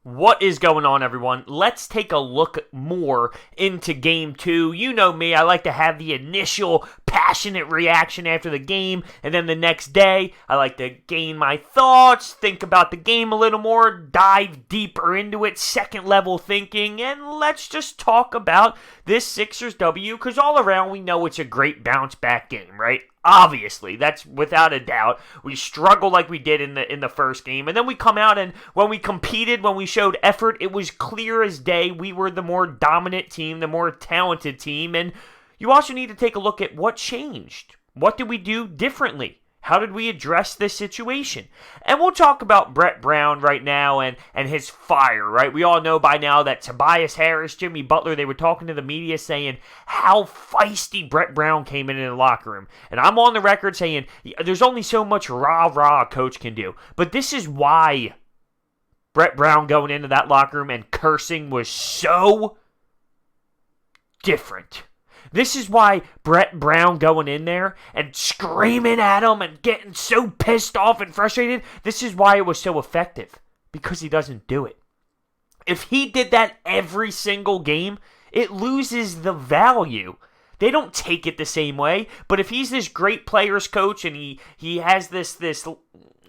What is going on, everyone? Let's take a look more into Game 2. You know me, I like to have the initial passionate reaction after the game, and then the next day, I like to gain my thoughts, think about the game a little more, dive deeper into it, second level thinking, and let's just talk about this Sixers W, because all around we know it's a great bounce back game, right? Obviously, that's without a doubt. We struggled like we did in the first game, and then we come out and when we competed, when we showed effort, it was clear as day we were the more dominant team, the more talented team, and you also need to take a look at what changed. What did we do differently? How did we address this situation? And we'll talk about Brett Brown right now and his fire, right? We all know by now that Tobias Harris, Jimmy Butler, they were talking to the media saying how feisty Brett Brown came in the locker room. And I'm on the record saying there's only so much rah-rah a coach can do. But this is why Brett Brown going into that locker room and cursing was so different. This is why Brett Brown going in there and screaming at him and getting so pissed off and frustrated, this is why it was so effective. Because he doesn't do it. If he did that every single game, it loses the value. They don't take it the same way, but if he's this great players coach and he has this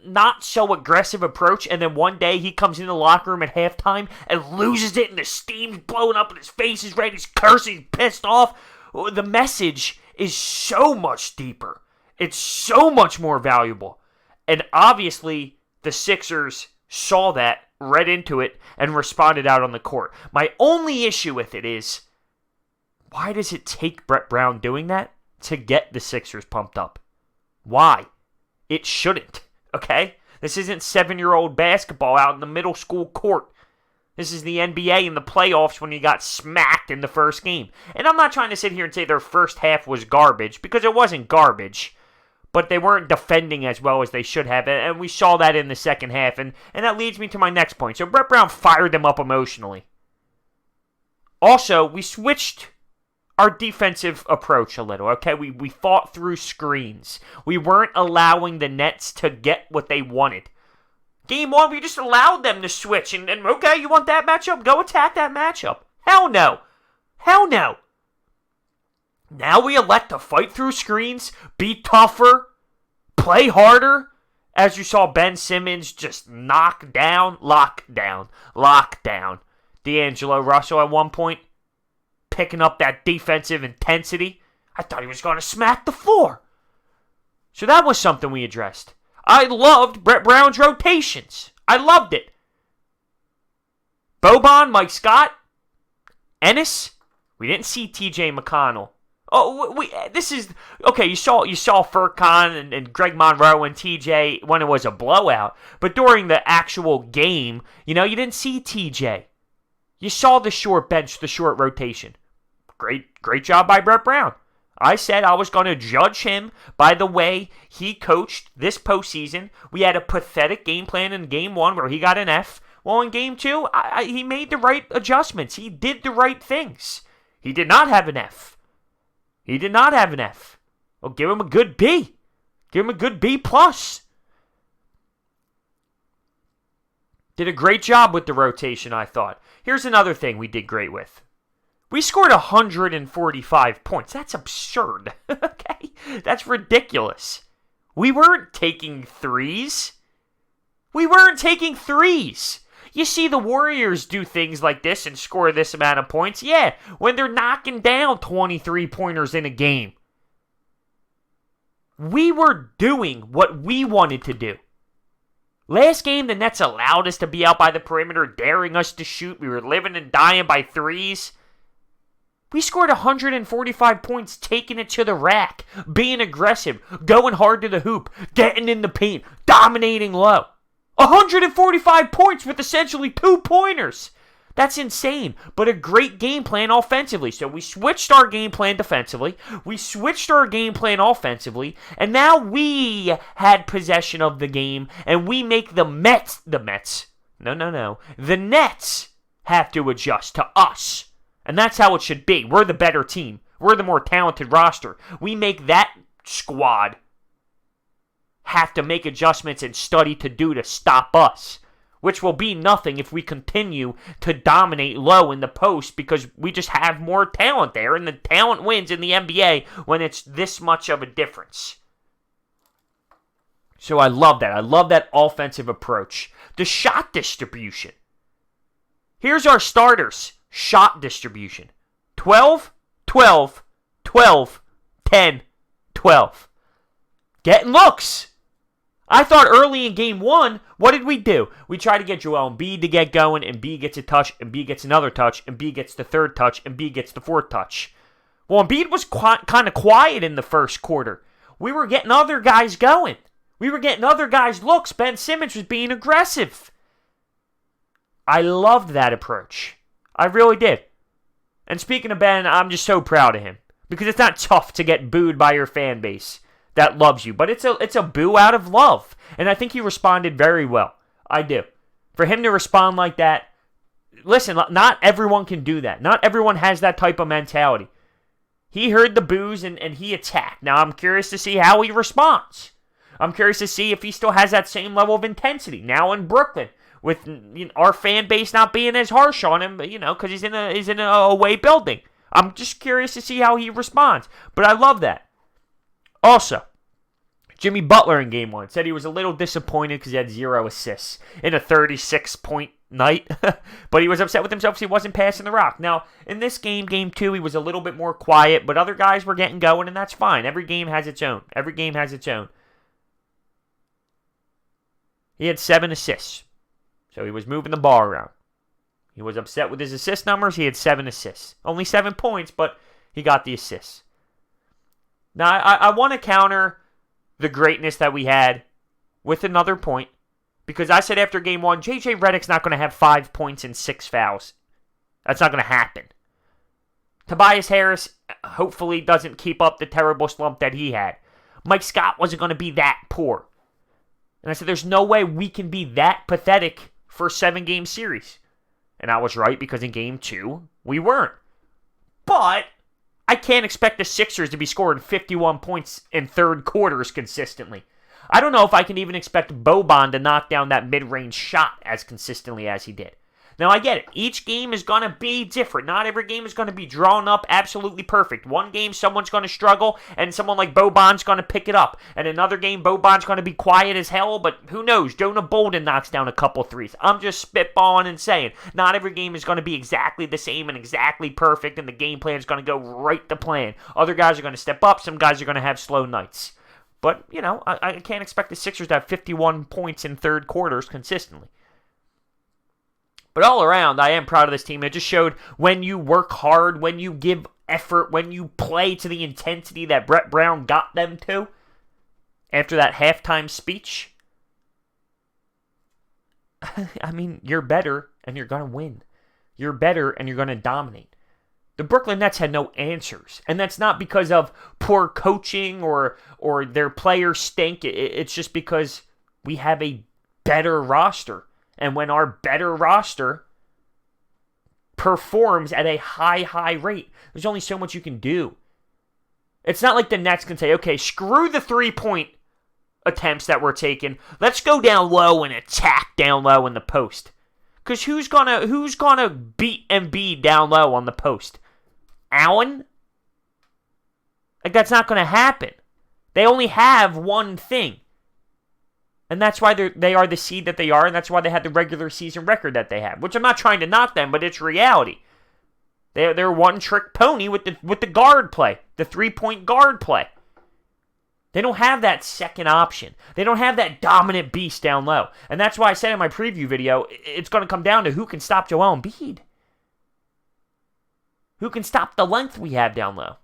not so aggressive approach, and then one day he comes in the locker room at halftime and loses it and the steam's blowing up and his face is red, he's cursing, he's pissed off, the message is so much deeper. It's so much more valuable. And obviously, the Sixers saw that, read into it, and responded out on the court. My only issue with it is, why does it take Brett Brown doing that to get the Sixers pumped up? Why? It shouldn't, okay? This isn't 7-year-old basketball out in the middle school court. This is the NBA in the playoffs when he got smacked in the first game. And I'm not trying to sit here and say their first half was garbage, because it wasn't garbage. But they weren't defending as well as they should have. And we saw that in the second half. And that leads me to my next point. So Brett Brown fired them up emotionally. Also, we switched our defensive approach a little, okay? We fought through screens. We weren't allowing the Nets to get what they wanted. Game 1, we just allowed them to switch. And okay, you want that matchup? Go attack that matchup. Hell no. Hell no. Now we elect to fight through screens, be tougher, play harder. As you saw Ben Simmons just lock down. D'Angelo Russell at one point picking up that defensive intensity. I thought he was going to smack the floor. So that was something we addressed. I loved Brett Brown's rotations. I loved it. Boban, Mike Scott, Ennis. We didn't see T.J. McConnell. Oh, this is okay. You saw Furkan and Greg Monroe and T.J. when it was a blowout, but during the actual game, you didn't see T.J. You saw the short bench, the short rotation. Great job by Brett Brown. I said I was going to judge him by the way he coached this postseason. We had a pathetic game plan in Game 1 where he got an F. Well, in Game 2, he made the right adjustments. He did the right things. He did not have an F. Well, give him a good B. Give him a good B+. Did a great job with the rotation, I thought. Here's another thing we did great with. We scored 145 points. That's absurd, okay? That's ridiculous. We weren't taking threes. You see the Warriors do things like this and score this amount of points. Yeah, when they're knocking down 23-pointers in a game. We were doing what we wanted to do. Last game, the Nets allowed us to be out by the perimeter, daring us to shoot. We were living and dying by threes. We scored 145 points, taking it to the rack, being aggressive, going hard to the hoop, getting in the paint, dominating low. 145 points with essentially 2-pointers. That's insane, but a great game plan offensively. So we switched our game plan defensively, we switched our game plan offensively, and now we had possession of the game, and we make the Nets have to adjust to us. And that's how it should be. We're the better team. We're the more talented roster. We make that squad have to make adjustments and study to stop us. which will be nothing if we continue to dominate low in the post because we just have more talent there, and the talent wins in the NBA when it's this much of a difference. So I love that. I love that offensive approach. The shot distribution. Here's our starters. Shot distribution. 12, 12, 12, 10, 12. Getting looks. I thought early in game one, what did we do? We tried to get Joel Embiid to get going, and B gets a touch, and B gets another touch, and B gets the third touch, and B gets the fourth touch. Well, Embiid was kind of quiet in the first quarter. We were getting other guys going. We were getting other guys looks. Ben Simmons was being aggressive. I loved that approach. I really did. And speaking of Ben, I'm just so proud of him. Because it's not tough to get booed by your fan base that loves you. But it's a boo out of love. And I think he responded very well. I do. For him to respond like that, listen, not everyone can do that. Not everyone has that type of mentality. He heard the boos and he attacked. Now I'm curious to see how he responds. I'm curious to see if he still has that same level of intensity now in Brooklyn, with our fan base not being as harsh on him, because he's in a away building. I'm just curious to see how he responds. But I love that. Also, Jimmy Butler in game one said he was a little disappointed because he had 0 assists in a 36-point night. But he was upset with himself because he wasn't passing the rock. Now, in this game, game two, he was a little bit more quiet, but other guys were getting going, and that's fine. Every game has its own. Every game has its own. He had 7 assists. So he was moving the ball around. He was upset with his assist numbers. He had 7 assists. Only 7 points, but he got the assists. Now, I want to counter the greatness that we had with another point. Because I said after game one, J.J. Redick's not going to have 5 points and 6 fouls. That's not going to happen. Tobias Harris hopefully doesn't keep up the terrible slump that he had. Mike Scott wasn't going to be that poor. And I said, there's no way we can be that pathetic for a 7-game series. And I was right, because in game 2, we weren't. But I can't expect the Sixers to be scoring 51 points in third quarters consistently. I don't know if I can even expect Boban to knock down that mid-range shot as consistently as he did. Now, I get it. Each game is going to be different. Not every game is going to be drawn up absolutely perfect. One game, someone's going to struggle, and someone like Boban's going to pick it up. And another game, Boban's going to be quiet as hell, but who knows? Jonah Bolden knocks down a couple threes. I'm just spitballing and saying, not every game is going to be exactly the same and exactly perfect, and the game plan is going to go right to plan. Other guys are going to step up. Some guys are going to have slow nights. But, I can't expect the Sixers to have 51 points in third quarters consistently. But all around, I am proud of this team. It just showed when you work hard, when you give effort, when you play to the intensity that Brett Brown got them to after that halftime speech. I mean, you're better and you're going to win. You're better and you're going to dominate. The Brooklyn Nets had no answers. And that's not because of poor coaching or their players stink. It's just because we have a better roster. And when our better roster performs at a high rate, there's only so much you can do. It's not like the Nets can say, okay, screw the 3-point attempts that we're taking. Let's go down low and attack down low in the post. Because who's gonna beat Embiid down low on the post? Allen? Like, that's not gonna happen. They only have one thing. And that's why they are the seed that they are, and that's why they had the regular season record that they have. Which I'm not trying to knock them, but it's reality. They're one-trick pony with the guard play, the 3-point guard play. They don't have that second option. They don't have that dominant beast down low. And that's why I said in my preview video, it's going to come down to who can stop Joel Embiid. Who can stop the length we have down low.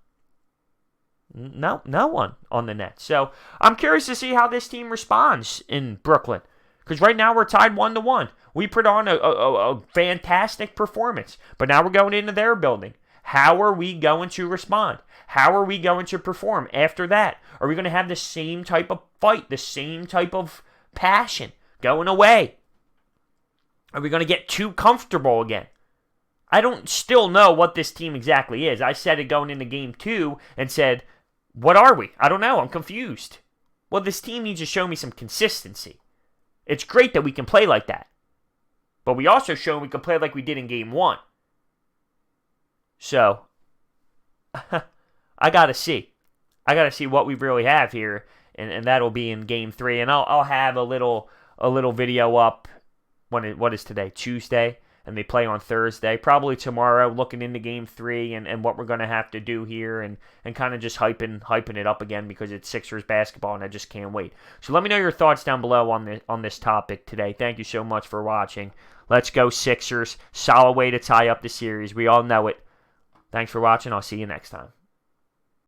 No one on the Nets. So I'm curious to see how this team responds in Brooklyn. Because right now we're tied 1-1. We put on a fantastic performance. But now we're going into their building. How are we going to respond? How are we going to perform after that? Are we going to have the same type of fight, the same type of passion going away? Are we going to get too comfortable again? I don't still know what this team exactly is. I said it going into game 2 and said, what are we? I don't know. I'm confused. Well, this team needs to show me some consistency. It's great that we can play like that. But we also shown we could play like we did in Game 1. So, I got to see. I got to see what we really have here, and that'll be in Game 3. And I'll have a little video up what is today? Tuesday, and they play on Thursday. Probably tomorrow, looking into Game 3 and what we're going to have to do here, and kind of just hyping it up again because it's Sixers basketball, and I just can't wait. So let me know your thoughts down below on this topic today. Thank you so much for watching. Let's go Sixers. Solid way to tie up the series. We all know it. Thanks for watching. I'll see you next time.